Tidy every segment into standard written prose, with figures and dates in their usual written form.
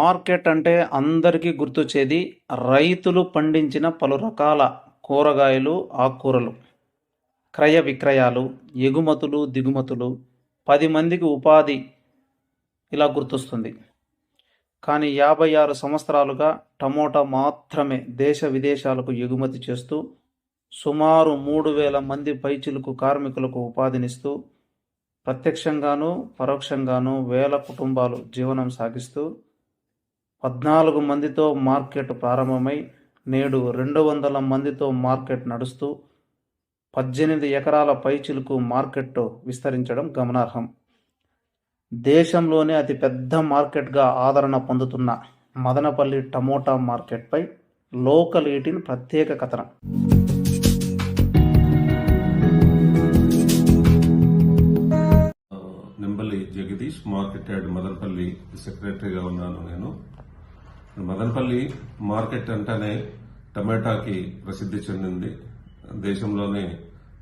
Market అంటే అందరికీ గుర్తొచ్చేది రైతులు పండించిన పలు రకాల కూరగాయలు, ఆకుకూరలు, క్రయ విక్రయాలు, ఎగుమతులు, దిగుమతులు, 10 మందికి ఉపాధి ఇలా గుర్తొస్తుంది. కానీ 56 సంవత్సరాలుగా టమోటా మాత్రమే దేశ విదేశాలకు ఎగుమతి చేస్తూ సుమారు 3,000 మంది పైచిలుకు కార్మికులకు ఉపాధినిస్తూ ప్రత్యక్షంగాను పరోక్షంగాను వేల కుటుంబాలు జీవనం సాగిస్తూ 14 మందితో మార్కెట్ ప్రారంభమై నేడు 200 మందితో మార్కెట్ నడుస్తూ 18 ఎకరాల పైచిలుకు మార్కెట్ విస్తరించడం గమనార్హం. దేశంలోనే అతిపెద్ద మార్కెట్గా ఆదరణ పొందుతున్న మదనపల్లి టమోటా మార్కెట్పై లోకల్ 18 ప్రత్యేక కథనం. నింబలి జగదీష్, మార్కెట్ యార్డ్ మదనపల్లి సెక్రటరీగా ఉన్నాను. నేను మదనపల్లి మార్కెట్ అంటేనే టమాటాకి ప్రసిద్ధి చెందింది. దేశంలోనే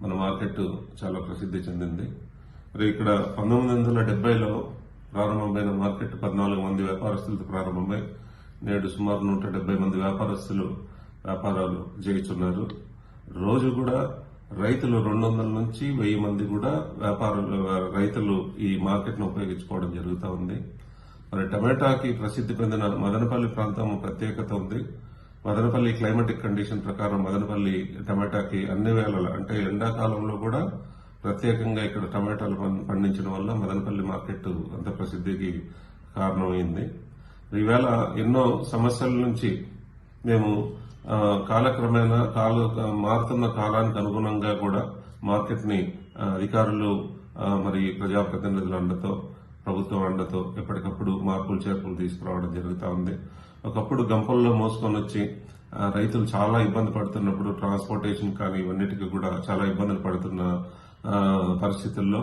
మన మార్కెట్ చాలా ప్రసిద్ధి చెందింది. మరి ఇక్కడ 1970లో ప్రారంభమైన మార్కెట్ 14 మంది వ్యాపారస్తులతో ప్రారంభమై నేడు సుమారు 170 మంది వ్యాపారస్తులు వ్యాపారాలు చేయుచున్నారు. రోజు కూడా రైతులు 200 నుంచి 1000 మంది కూడా రైతులు ఈ మార్కెట్ ను ఉపయోగించుకోవడం జరుగుతూ ఉంది. మరి టమాటాకి ప్రసిద్ధి పొందిన మదనపల్లి ప్రాంతం ప్రత్యేకత ఉంది. మదనపల్లి క్లైమాటిక్ కండిషన్ ప్రకారం మదనపల్లి టమాటాకి అన్ని వేళల అంటే ఎండాకాలంలో కూడా ప్రత్యేకంగా ఇక్కడ టమాటాలు పండించడం వల్ల మదనపల్లి మార్కెట్ అంత ప్రసిద్ధికి కారణమైంది. ఈవేళ ఎన్నో సమస్యల నుంచి మేము కాలక్రమేణా మారుతున్న కాలానికి అనుగుణంగా కూడా మార్కెట్ ని అధికారులు మరి ప్రజాప్రతినిధుల అండతో, ప్రభుత్వం అండతో ఎప్పటికప్పుడు మార్పులు చేర్పులు తీసుకురావడం జరుగుతూ ఉంది. ఒకప్పుడు గంపల్లో మోసుకొని వచ్చి రైతులు చాలా ఇబ్బంది పడుతున్నప్పుడు ట్రాన్స్పోర్టేషన్ కానీ ఇవన్నిటికీ కూడా చాలా ఇబ్బందులు పడుతున్న పరిస్థితుల్లో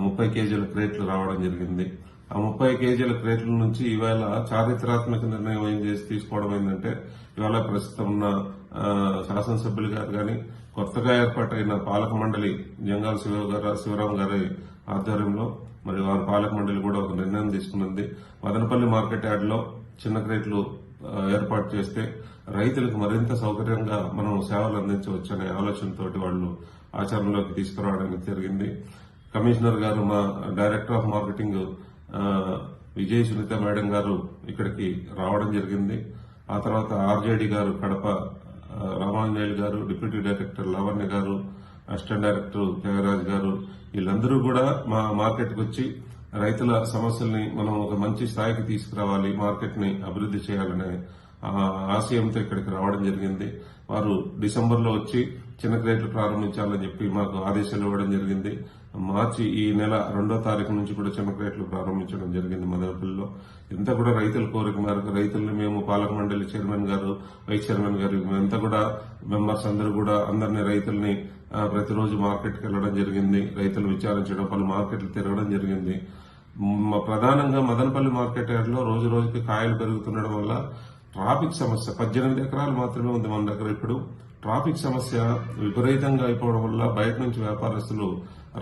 30 కేజీల క్రేట్లు రావడం జరిగింది. ఆ 30 కేజీల క్రేట్ల నుంచి ఈవేళ చారిత్రాత్మక నిర్ణయం ఏం చేసి తీసుకోవడం ఏంటంటే ఇవాళ ప్రస్తుతం ఉన్న శాసనసభ్యులు గారు కానీ కొత్తగా ఏర్పాటైన పాలక మండలి జంగాల శివరాం గారి ఆధ్వర్యంలో మరి వారి పాలక మండలి కూడా ఒక నిర్ణయం తీసుకున్నది. మదనపల్లి మార్కెట్ యార్డ్ లో చిన్న క్రేట్లు ఏర్పాటు చేస్తే రైతులకు మరింత సౌకర్యంగా మనం సేవలు అందించవచ్చనే ఆలోచనతోటి వాళ్ళు ఆచరణలోకి తీసుకురావడానికి జరిగింది. కమిషనర్ గారు, మా director of marketing Vijay Sunitha madam గారు ఇక్కడికి రావడం జరిగింది. ఆ తర్వాత ఆర్జేడి గారు కడప, రామాంజనేయులు గారు, డిప్యూటీ డైరెక్టర్ లావణ్య గారు, అసిస్టెంట్ డైరెక్టర్ త్యాగరాజ్ గారు, వీళ్ళందరూ కూడా మా మార్కెట్ కు వచ్చి రైతుల సమస్యల్ని మనం ఒక మంచి స్థాయికి తీసుకురావాలి, మార్కెట్ ని అభివృద్ధి చేయాలనే ఆశయంతో ఇక్కడికి రావడం జరిగింది. వారు డిసెంబర్లో వచ్చి చిన్న క్రేట్లు ప్రారంభించాలని చెప్పి మాకు ఆదేశాలు ఇవ్వడం జరిగింది. మార్చి ఈ నెల 2వ తారీఖు నుంచి కూడా చిన్న క్రేట్లు ప్రారంభించడం జరిగింది మదనపల్లిలో. ఇంత కూడా రైతుల కోరిక మేరకు రైతుల్ని మేము పాలక మండలి చైర్మన్ గారు, వైస్ చైర్మన్ గారు మేమంతా కూడా మెంబర్స్ అందరూ కూడా అందరినీ రైతుల్ని ప్రతిరోజు మార్కెట్కి వెళ్లడం జరిగింది. రైతులు విచారించడం, పలు మార్కెట్లు తిరగడం జరిగింది. ప్రధానంగా మదనపల్లి మార్కెట్ యార్డ్ లో రోజు రోజుకి కాయలు పెరుగుతుండడం వల్ల ట్రాఫిక్ సమస్య 18 ఎకరాలు మాత్రమే ఉంది మన దగ్గర. ఇప్పుడు ట్రాఫిక్ సమస్య విపరీతంగా అయిపోవడం వల్ల బయట నుంచి వ్యాపారస్తులు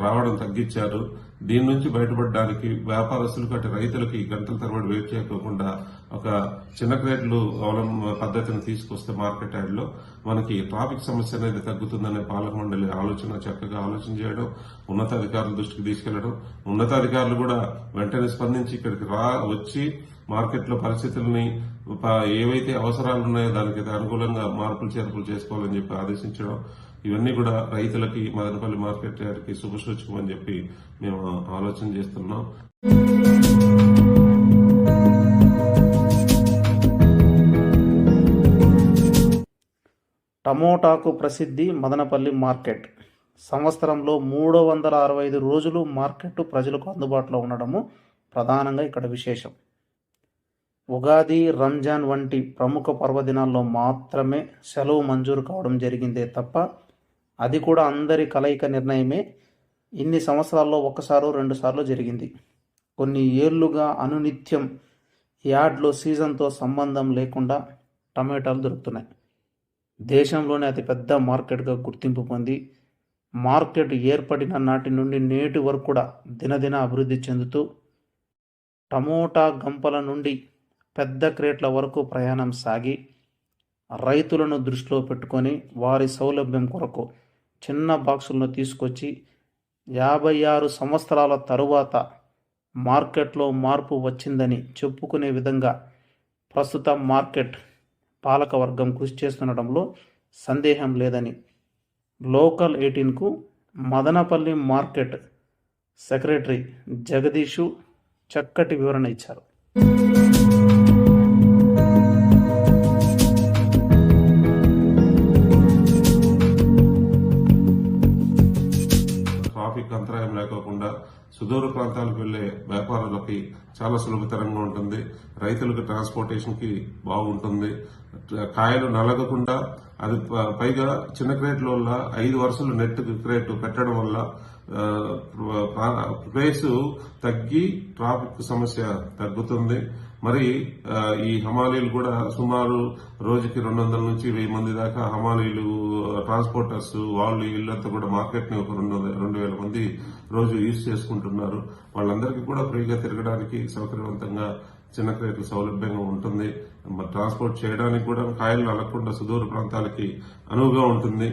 రావడం తగ్గించారు. దీని నుంచి బయటపడడానికి వ్యాపారస్తులకు అటు రైతులకి గంటల తరబడి వెయిట్ చేయకోకుండా ఒక చిన్న క్రేట్లు పద్ధతిని తీసుకొస్తే మార్కెట్ యార్డ్ లో మనకి ట్రాఫిక్ సమస్య అనేది తగ్గుతుందనే పాలక మండలి చక్కగా ఆలోచన చేయడం, ఉన్నతాధికారుల దృష్టికి తీసుకెళ్లడం, ఉన్నతాధికారులు కూడా వెంటనే స్పందించి ఇక్కడికి వచ్చి మార్కెట్ లో పరిస్థితుల్ని ఏవైతే అవసరాలు ఉన్నాయో దానికి అనుకూలంగా మార్పులు చేర్పులు చేసుకోవాలని చెప్పి ఆదేశించడం, ఇవన్నీ కూడా రైతులకి మదనపల్లి మార్కెట్ యార్డ్కి శుభసూచకం అని చెప్పి మేము ఆలోచన చేస్తున్నాం. టమోటాకు ప్రసిద్ధి మదనపల్లి మార్కెట్. సంవత్సరంలో 365 రోజులు మార్కెట్ ప్రజలకు అందుబాటులో ఉండడము ప్రధానంగా ఇక్కడ విశేషం. ఉగాది, రంజాన్ వంటి ప్రముఖ పర్వదినాల్లో మాత్రమే సెలవు మంజూరు కావడం జరిగిందే తప్ప అది కూడా అందరి కలయిక నిర్ణయమే. ఇన్ని సంవత్సరాల్లో 1-2 సార్లు జరిగింది. కొన్ని ఏళ్లుగా అనునిత్యం యార్డ్లో సీజన్తో సంబంధం లేకుండా టమాటాలు దొరుకుతున్నాయి. దేశంలోనే అతిపెద్ద మార్కెట్గా గుర్తింపు పొంది మార్కెట్ ఏర్పడిన నాటి నుండి నేటి వరకు కూడా దినదిన అభివృద్ధి చెందుతూ టమోటా గంపల నుండి పెద్ద క్రేట్ల వరకు ప్రయాణం సాగి రైతులను దృష్టిలో పెట్టుకొని వారి సౌలభ్యం కొరకు చిన్న బాక్సులను తీసుకొచ్చి 56 సంవత్సరాల తరువాత మార్కెట్లో మార్పు వచ్చిందని చెప్పుకునే విధంగా ప్రస్తుత మార్కెట్ పాలకవర్గం కృషి చేస్తుండటంలో సందేహం లేదని local 18కు Madanapalle market secretary Jagadish చక్కటి వివరణ ఇచ్చారు. ట్రాఫిక్ అంతరాయం లేకోకుండా సుదూర ప్రాంతాలకు వెళ్లే వ్యాపారులకి చాలా సులభతరంగా ఉంటుంది. రైతులకు ట్రాన్స్పోర్టేషన్ కి బాగుంటుంది. కాయలు నలగకుండా అది పైగా చిన్న క్రేట్ల వల్ల 5 వరుసలు నెట్ క్రేట్ పెట్టడం వల్ల ప్లేస్ తగ్గి ట్రాఫిక్ సమస్య తగ్గుతుంది. మరి ఈ హమాలీలు కూడా సుమారు రోజుకి 200 నుంచి 1000 మంది దాకా హమాలీలు, ట్రాన్స్పోర్టర్స్, వాళ్ళు వీళ్ళంతా కూడా మార్కెట్ ని ఒక 2,000 మంది రోజు యూజ్ చేసుకుంటున్నారు. వాళ్ళందరికీ కూడా ఫ్రీగా తిరగడానికి సౌకర్యవంతంగా చిన్న క్రేట్లు సౌలభ్యంగా ఉంటుంది. ట్రాన్స్పోర్ట్ చేయడానికి కూడా కాయలు నలగకుండా సుదూర ప్రాంతాలకి అనువుగా ఉంటుంది.